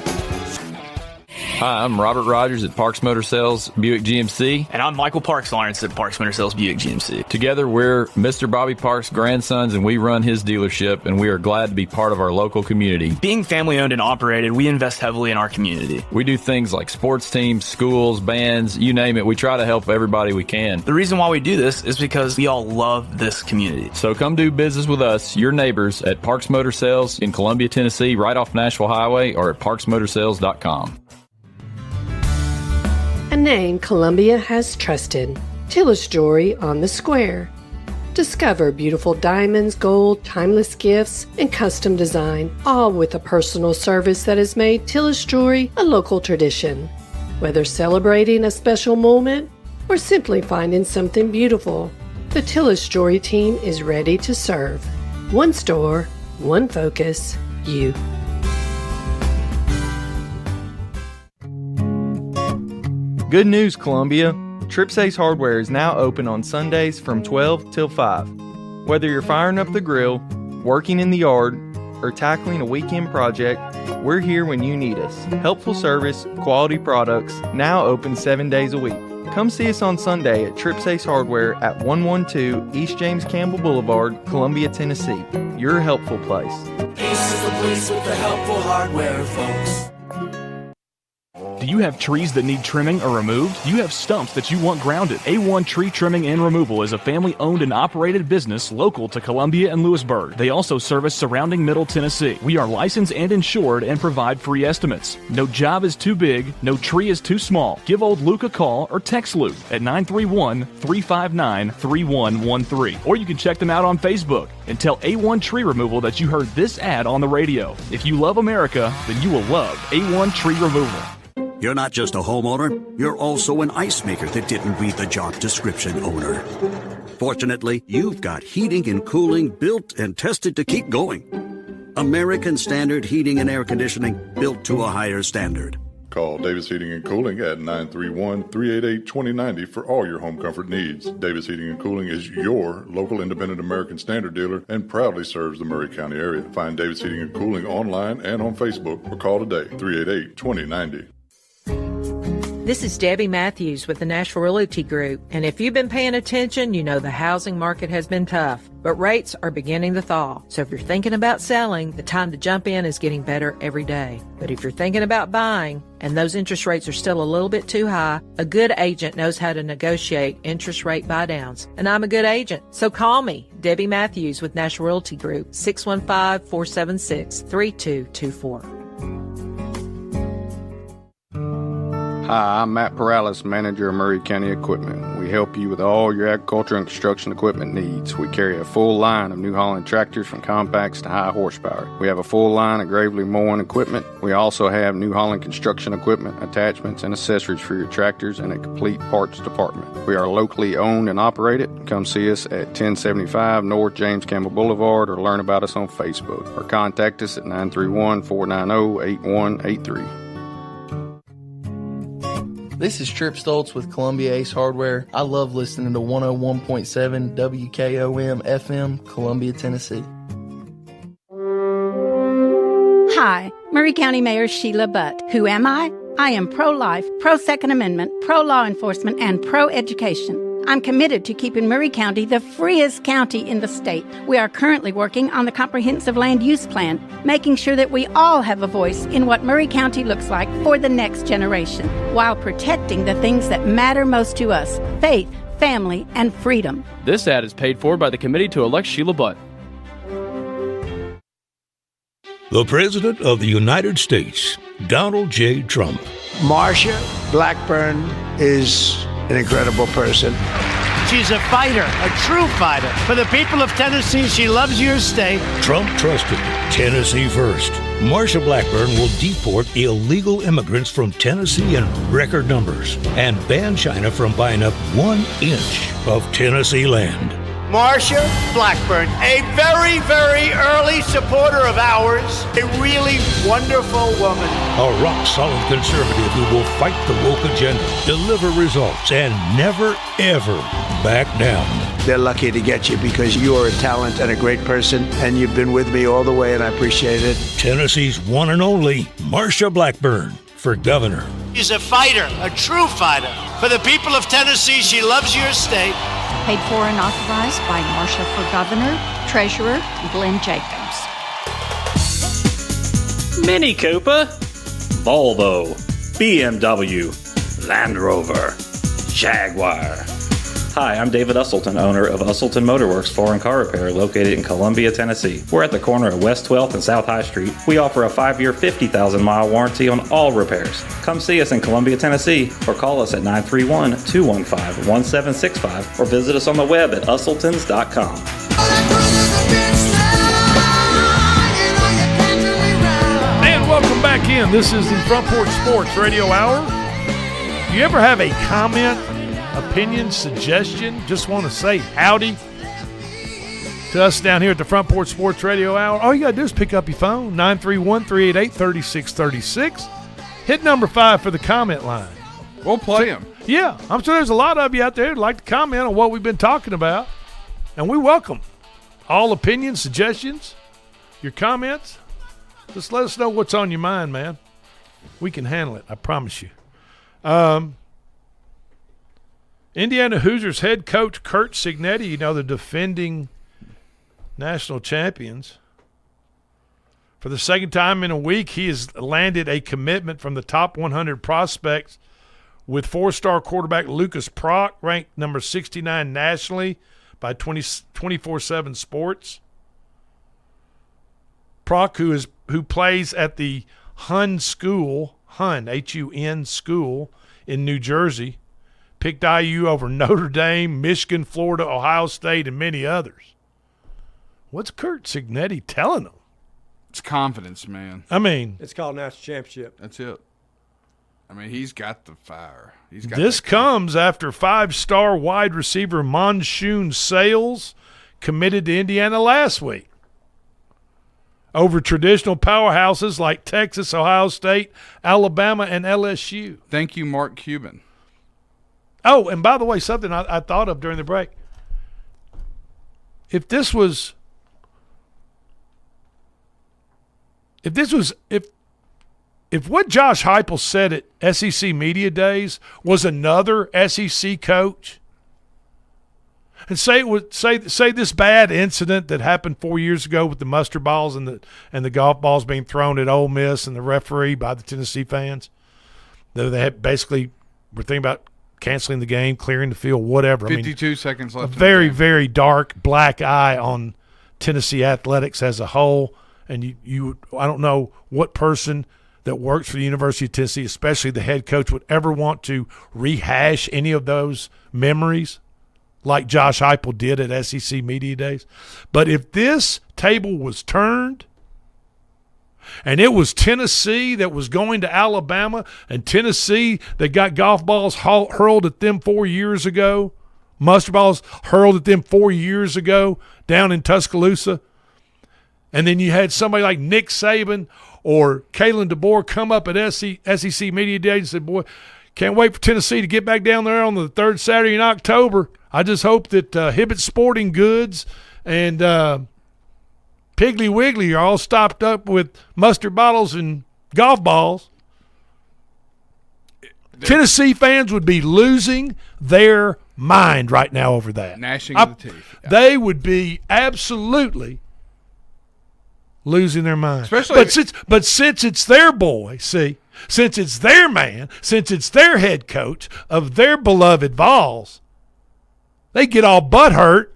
Hi, I'm Robert Rogers at Parks Motor Sales Buick GMC. And I'm Michael Parks Lawrence at Parks Motor Sales Buick GMC. Together, we're Mr. Bobby Parks' grandsons, and we run his dealership, and we are glad to be part of our local community. Being family-owned and operated, we invest heavily in our community. We do things like sports teams, schools, bands, you name it. We try to help everybody we can. The reason why we do this is because we all love this community. So come do business with us, your neighbors, at Parks Motor Sales in Columbia, Tennessee, right off Nashville Highway, or at parksmotorsales.com. A name Columbia has trusted. Tillis Jewelry on the Square. Discover beautiful diamonds, gold, timeless gifts, and custom design, all with a personal service that has made Tillis Jewelry a local tradition. Whether celebrating a special moment or simply finding something beautiful, the Tillis Jewelry team is ready to serve. One store, one focus, you. Good news, Columbia. Trips Ace Hardware is now open on Sundays from 12 till 5. Whether you're firing up the grill, working in the yard, or tackling a weekend project, we're here when you need us. Helpful service, quality products, now open 7 days a week. Come see us on Sunday at Trips Ace Hardware at 112 East James Campbell Boulevard, Columbia, Tennessee. Your helpful place. Ace is the place with the helpful hardware, folks. Do you have trees that need trimming or removed? Do you have stumps that you want grounded? A1 Tree Trimming and Removal is a family-owned and operated business local to Columbia and Lewisburg. They also service surrounding Middle Tennessee. We are licensed and insured and provide free estimates. No job is too big, no tree is too small. Give old Luke a call or text Luke at 931-359-3113. Or you can check them out on Facebook and tell A1 Tree Removal that you heard this ad on the radio. If you love America, then you will love A1 Tree Removal. You're not just a homeowner, you're also an ice maker that didn't read the job description owner. Fortunately, you've got heating and cooling built and tested to keep going. American Standard Heating and Air Conditioning, built to a higher standard. Call Davis Heating and Cooling at 931-388-2090 for all your home comfort needs. Davis Heating and Cooling is your local independent American Standard dealer and proudly serves the Murray County area. Find Davis Heating and Cooling online and on Facebook or call today, 388-2090. This is Debbie Matthews with the Nashville Realty Group, and if you've been paying attention, you know the housing market has been tough, but rates are beginning to thaw. So if you're thinking about selling, the time to jump in is getting better every day. But if you're thinking about buying, and those interest rates are still a little bit too high, a good agent knows how to negotiate interest rate buydowns. And I'm a good agent, so call me, Debbie Matthews with Nashville Realty Group, 615-476-3224. Hi, I'm Matt Perales, manager of Murray County Equipment. We help you with all your agriculture and construction equipment needs. We carry a full line of New Holland tractors from compacts to high horsepower. We have a full line of Gravely mowing equipment. We also have New Holland construction equipment, attachments, and accessories for your tractors and a complete parts department. We are locally owned and operated. Come see us at 1075 North James Campbell Boulevard or learn about us on Facebook or contact us at 931-490-8183. This is Trip Stoltz with Columbia Ace Hardware. I love listening to 101.7 WKOM FM, Columbia, Tennessee. Hi, Murray County Mayor Sheila Butt. Who am I? I am pro-life, pro-Second Amendment, pro-law enforcement, and pro-education. I'm committed to keeping Murray County the freest county in the state. We are currently working on the Comprehensive Land Use Plan, making sure that we all have a voice in what Murray County looks like for the next generation, while protecting the things that matter most to us: faith, family, and freedom. This ad is paid for by the committee to elect Sheila Butt. The President of the United States, Donald J. Trump. Marsha Blackburn is an incredible person. She's a fighter, a true fighter. For the people of Tennessee, she loves your state. Trump trusted Tennessee first. Marsha Blackburn will deport illegal immigrants from Tennessee in record numbers and ban China from buying up 1 inch of Tennessee land. Marsha Blackburn, a very, very early supporter of ours, a really wonderful woman. A rock-solid conservative who will fight the woke agenda, deliver results, and never, ever back down. they're lucky to get you because you are a talent and a great person, and you've been with me all the way, and I appreciate it. Tennessee's one and only Marsha Blackburn for governor. She's a fighter, a true fighter. For the people of Tennessee, she loves your state. Paid for and authorized by Marsha for Governor, Treasurer Glenn Jacobs. Mini Cooper, Volvo, BMW, Land Rover, Jaguar. Hi, I'm David Usselton, owner of Usselton Motorworks Foreign Car Repair located in Columbia, Tennessee. We're at the corner of West 12th and South High Street. We offer a 5-year, 50,000-mile warranty on all repairs. Come see us in Columbia, Tennessee, or call us at 931-215-1765 or visit us on the web at usseltons.com. And welcome back in. This is the Front Porch Sports Radio Hour. Do you ever have a comment, opinion, suggestion, just want to say howdy to us down here at the Front Porch Sports Radio Hour? All you got to do is pick up your phone, 931-388-3636. Hit number 5 for the comment line. We'll play them. Yeah, I'm sure there's a lot of you out there who'd like to comment on what we've been talking about, and we welcome all opinions, suggestions, your comments. Just let us know what's on your mind, man. We can handle it, I promise you. Indiana Hoosiers head coach Curt Cignetti, the defending national champions. For the second time in a week, he has landed a commitment from the top 100 prospects with 4-star quarterback Lucas Prock, ranked number 69 nationally by 24/7 Sports. Prock, who plays at the Hun School, H-U-N School in New Jersey, picked IU over Notre Dame, Michigan, Florida, Ohio State, and many others. What's Curt Cignetti telling them? It's confidence, man. I mean, it's called national championship. That's it. I mean, he's got the fire. This comes after 5-star wide receiver Monsoon Sales committed to Indiana last week over traditional powerhouses like Texas, Ohio State, Alabama, and LSU. Thank you, Mark Cuban. Oh, and by the way, something I thought of during the break. If what Josh Heupel said at SEC Media Days was another SEC coach, and say this bad incident that happened 4 years ago with the mustard balls and the golf balls being thrown at Ole Miss and the referee by the Tennessee fans, they had basically were thinking about canceling the game, clearing the field, whatever. 52 seconds left. A very, very dark black eye on Tennessee athletics as a whole. And I don't know what person that works for the University of Tennessee, especially the head coach, would ever want to rehash any of those memories like Josh Heupel did at SEC Media Days. But if this table was turned and it was Tennessee that was going to Alabama, and Tennessee that got golf balls hurled at them 4 years ago, mustard balls hurled at them 4 years ago down in Tuscaloosa, and then you had somebody like Nick Saban or Kalen DeBoer come up at SEC Media Day and said, boy, can't wait for Tennessee to get back down there on the third Saturday in October. I just hope that Hibbett Sporting Goods and Piggly Wiggly are all stopped up with mustard bottles and golf balls. Tennessee fans would be losing their mind right now over that. Gnashing of the teeth. Yeah. They would be absolutely losing their mind. Especially but since it's their boy, since it's their man, since it's their head coach of their beloved Vols, they get all butthurt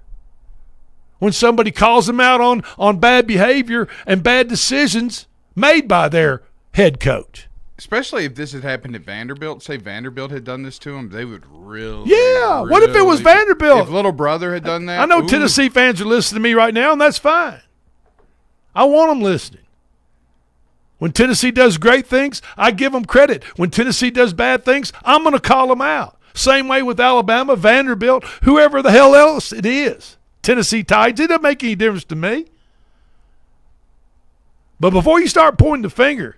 when somebody calls them out on bad behavior and bad decisions made by their head coach. Especially if this had happened at Vanderbilt. Say Vanderbilt had done this to them, they would really. Yeah, what if it was Vanderbilt? If little brother had done that? I know Tennessee fans are listening to me right now, and that's fine. I want them listening. When Tennessee does great things, I give them credit. When Tennessee does bad things, I'm going to call them out. Same way with Alabama, Vanderbilt, whoever the hell else it is. Tennessee Titans, it doesn't make any difference to me. But before you start pointing the finger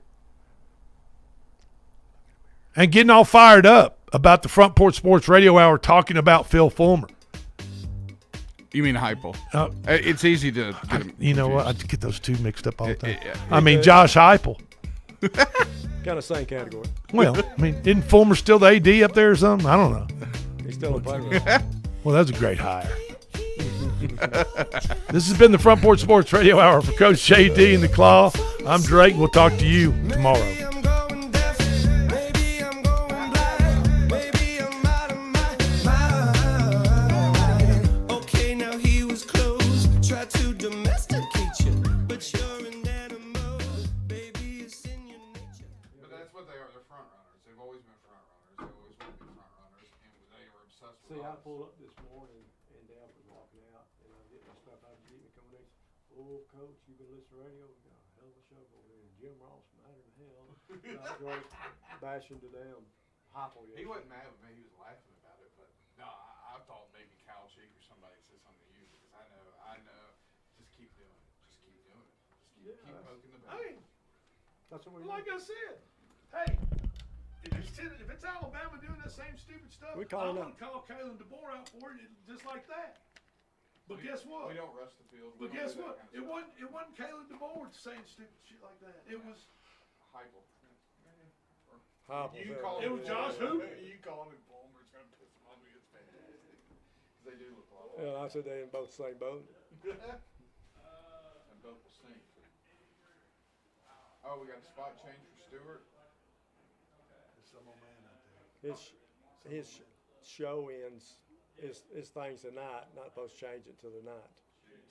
and getting all fired up about the Front Porch Sports Radio Hour talking about Phil Fulmer, You mean Heupel? It's easy to get them. You know what? I get those two mixed up all the time. Yeah. I mean, Josh Heupel. Kind of same category. Well, I mean, isn't Fulmer still the AD up there or something? I don't know. He's still a player. Well, that's a great hire. This has been the Front Porch Sports Radio Hour for Coach JD and the Claw. I'm Drake. We'll talk to you tomorrow. See, I pulled up this morning and Dad was walking out and I was getting my stuff out of the Jeep and coming in. Oh, Coach, you been listening to radio? We got a hell of a show over there. Jim Ross, madder than hell. Drake bashing to them. Heupel. He wasn't mad with me. He was laughing about it. But no, I thought maybe Kyle Cheek or somebody said something to you because I know. Just keep doing it. Just keep doing it. Just keep poking the bear. Hey, that's what we like do. I said, hey, if it's Alabama doing that same stupid stuff, I'm going to call Kalen DeBoer out for it just like that. But guess what? We don't rush the field. But guess what? It wasn't Kalen DeBoer saying stupid shit like that. It was Heupel. It was Josh who? You call him and Fulmer. It's going to piss him off. It's fantastic. They do look a lot. Yeah, I said they in both the same boat. And both will sink. Oh, we got a spot change for Stewart. There's some old man out there. His show ends. His thing's tonight. Not supposed to change it to the night.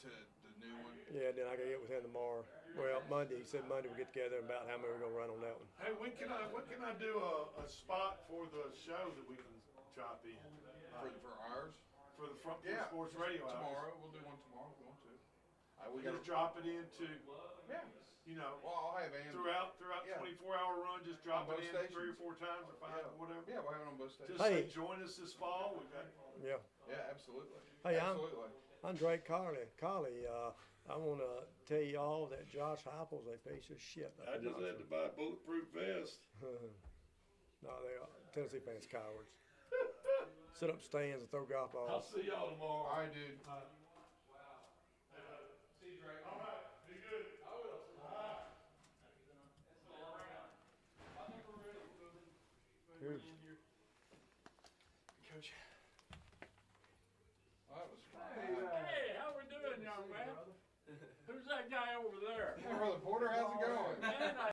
To the new one. Yeah, then I gotta get with him tomorrow. Well, Monday. He said Monday we'll get together about how many we're gonna run on that one. Hey, when can I do a spot for the show that we can drop in? For ours? For the Front Porch Sports Radio Hour. Tomorrow. We'll do one tomorrow if we want to. We just drop it into, you know, well, I'll have throughout 24-hour run, just drop it in stations. 3 or 4 times or 5 or whatever. Yeah, we'll have it on both stations. Just say join us this fall. We've got. Yeah. Yeah, absolutely. Hey, absolutely. I'm Drake Collie. I want to tell you all that Josh Heupel's a piece of shit. I just had to buy a bulletproof vest. No, they are. Tennessee fans cowards. Sit up stands and throw golf balls. I'll see y'all tomorrow. All right, dude. See you, Drake. All right. Be good. I will. Coach. Well, that was fun. Hey, how we doing, young man? Who's that guy over there? Hey, Brother Porter, how's it going? Man,